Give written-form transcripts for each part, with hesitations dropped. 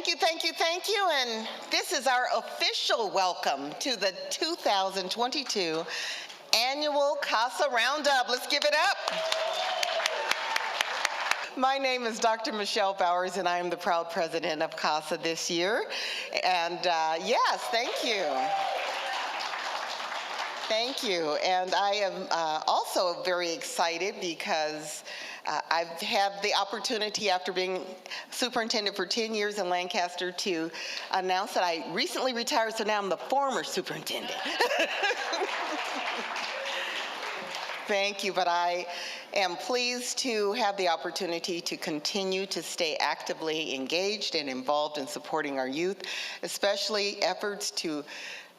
Thank you. And this is our official welcome to the 2022 annual CASA Roundup. Let's give it up. My name is Dr. Michelle Bowers, and I am the proud president of CASA this year. And yes, thank you. Thank you. And I am also very excited because I've had the opportunity, after being superintendent for 10 years in Lancaster, to announce that I recently retired, so now I'm the former superintendent. Thank you, but I am pleased to have the opportunity to continue to stay actively engaged and involved in supporting our youth, especially efforts to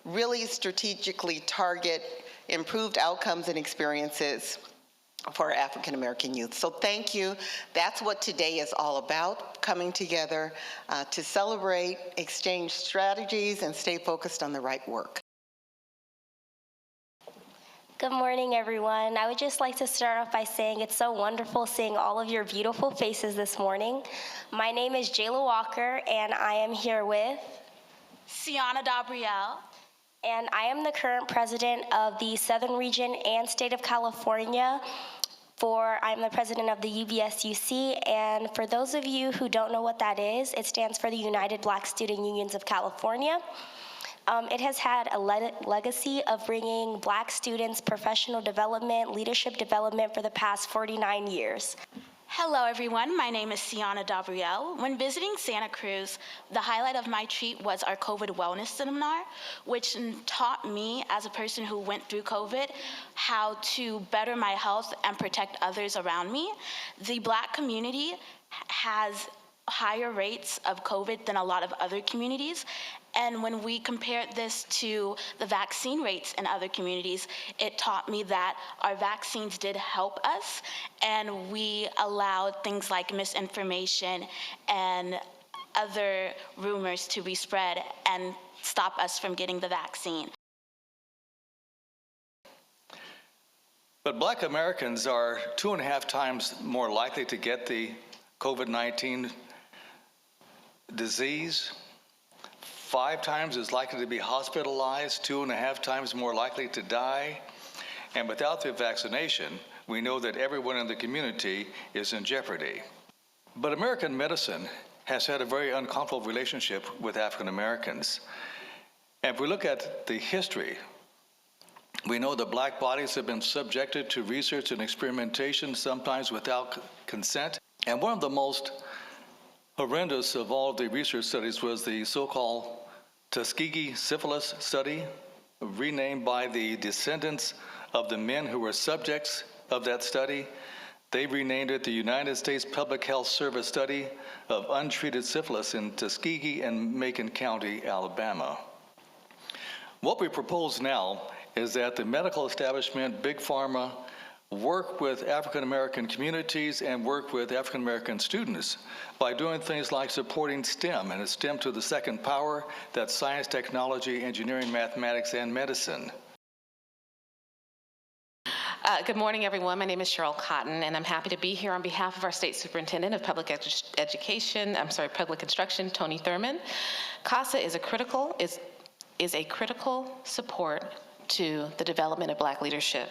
really strategically target improved outcomes and experiences for African American youth. So thank you. That's what today is all about, coming together to celebrate, exchange strategies, and stay focused on the right work. Good morning, everyone. I would just like to start off by saying it's so wonderful seeing all of your beautiful faces this morning. My name is Jayla Walker, and I am here with Sienna Dabrielle. And I am the current president of the Southern Region and State of California. I'm the president of the UBS-UC, and for those of you who don't know what that is, it stands for the United Black Student Unions of California. It has had a legacy of bringing Black students professional development, leadership development for the past 49 years. Hello, everyone. My name is Sienna Dabrielle. When visiting Santa Cruz, the highlight of my trip was our COVID wellness seminar, which taught me, as a person who went through COVID, how to better my health and protect others around me. The Black community has higher rates of COVID than a lot of other communities. And when we compared this to the vaccine rates in other communities, it taught me that our vaccines did help us, and we allowed things like misinformation and other rumors to be spread and stop us from getting the vaccine. But Black Americans are 2.5 times more likely to get the COVID-19 disease, 5 times as likely to be hospitalized, 2.5 times more likely to die. And without the vaccination, we know that everyone in the community is in jeopardy. But American medicine has had a very uncomfortable relationship with African Americans. And if we look at the history, we know that Black bodies have been subjected to research and experimentation, sometimes without consent. And one of the most horrendous of all of the research studies was the so-called Tuskegee syphilis study, renamed by the descendants of the men who were subjects of that study. They renamed it the United States Public Health Service Study of Untreated Syphilis in Tuskegee and Macon County, Alabama. What we propose now is that the medical establishment, Big Pharma, work with African American communities and work with African American students by doing things like supporting STEM, and it's STEM to the second power. That's science, technology, engineering, mathematics, and medicine. Good morning, everyone. My name is Cheryl Cotton, and I'm happy to be here on behalf of our State Superintendent of Public Instruction, Tony Thurmond. CASA is a critical support to the development of Black leadership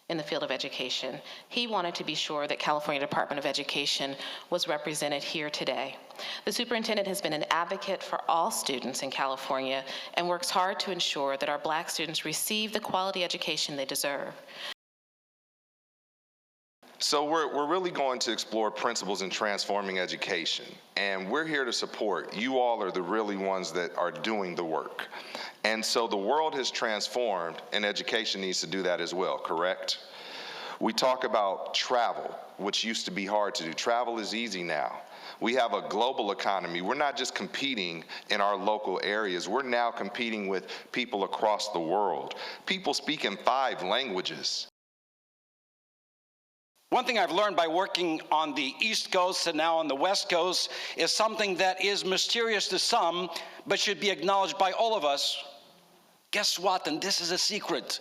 in the field of education. He wanted to be sure that California Department of Education was represented here today. The superintendent has been an advocate for all students in California and works hard to ensure that our Black students receive the quality education they deserve. So we're really going to explore principles in transforming education, and we're here to support. You all are the really ones that are doing the work. And so the world has transformed, and education needs to do that as well, correct? We talk about travel, which used to be hard to do. Travel is easy now. We have a global economy. We're not just competing in our local areas. We're now competing with people across the world. People speak in 5 languages. One thing I've learned by working on the East Coast and now on the West Coast is something that is mysterious to some, but should be acknowledged by all of us. Guess what? And this is a secret.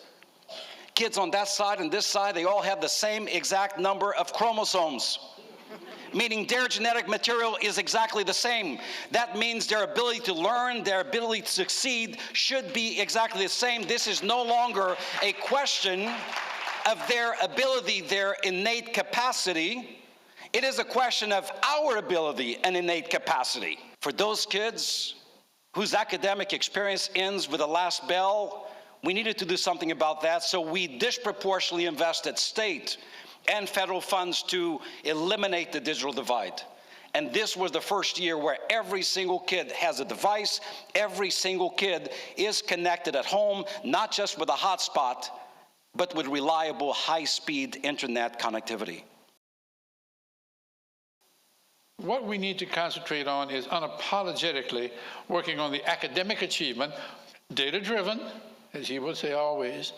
Kids on that side and this side, they all have the same exact number of chromosomes. meaning their genetic material is exactly the same. That means their ability to learn, their ability to succeed should be exactly the same. This is no longer a question of their ability, their innate capacity. It is a question of our ability and innate capacity. For those kids whose academic experience ends with the last bell, we needed to do something about that, so we disproportionately invested state and federal funds to eliminate the digital divide. And this was the first year where every single kid has a device, every single kid is connected at home, not just with a hotspot, but with reliable, high-speed internet connectivity. What we need to concentrate on is unapologetically working on the academic achievement, data-driven, as he would say always,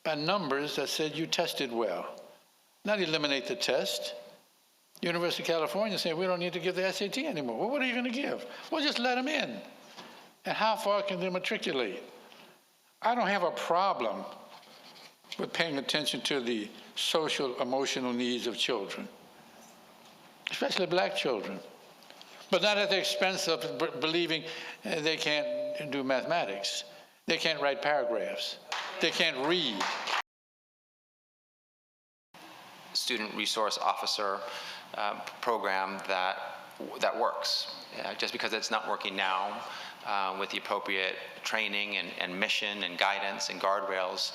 and numbers that said you tested well. Not eliminate the test. University of California saying we don't need to give the SAT anymore. Well, what are you going to give? Well, just let them in. And how far can they matriculate? I don't have a problem with paying attention to the social, emotional needs of children, especially black children, but not at the expense of believing they can't do mathematics, they can't write paragraphs, they can't read. Student resource officer program that works. Just because it's not working now with the appropriate training and mission and guidance and guardrails,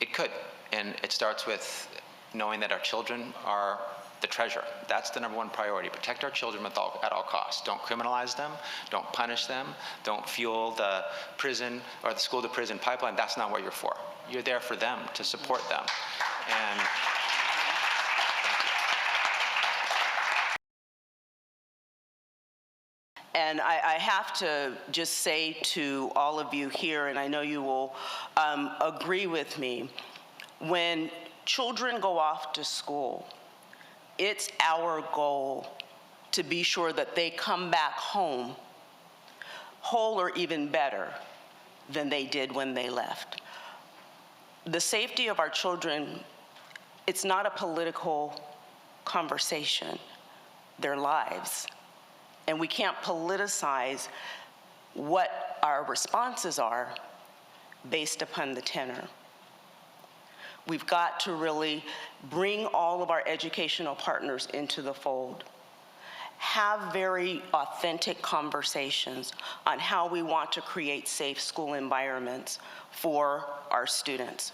it could. And it starts with knowing that our children are the treasure. That's the #1 priority. Protect our children at all costs. Don't criminalize them. Don't punish them. Don't fuel the prison or the school to prison pipeline. That's not what you're for. You're there for them, to support them. And And I have to just say to all of you here, and I know you will agree with me, when children go off to school, it's our goal to be sure that they come back home whole or even better than they did when they left. The safety of our children, it's not a political conversation, their lives. And we can't politicize what our responses are based upon the tenor. We've got to really bring all of our educational partners into the fold. Have very authentic conversations on how we want to create safe school environments for our students.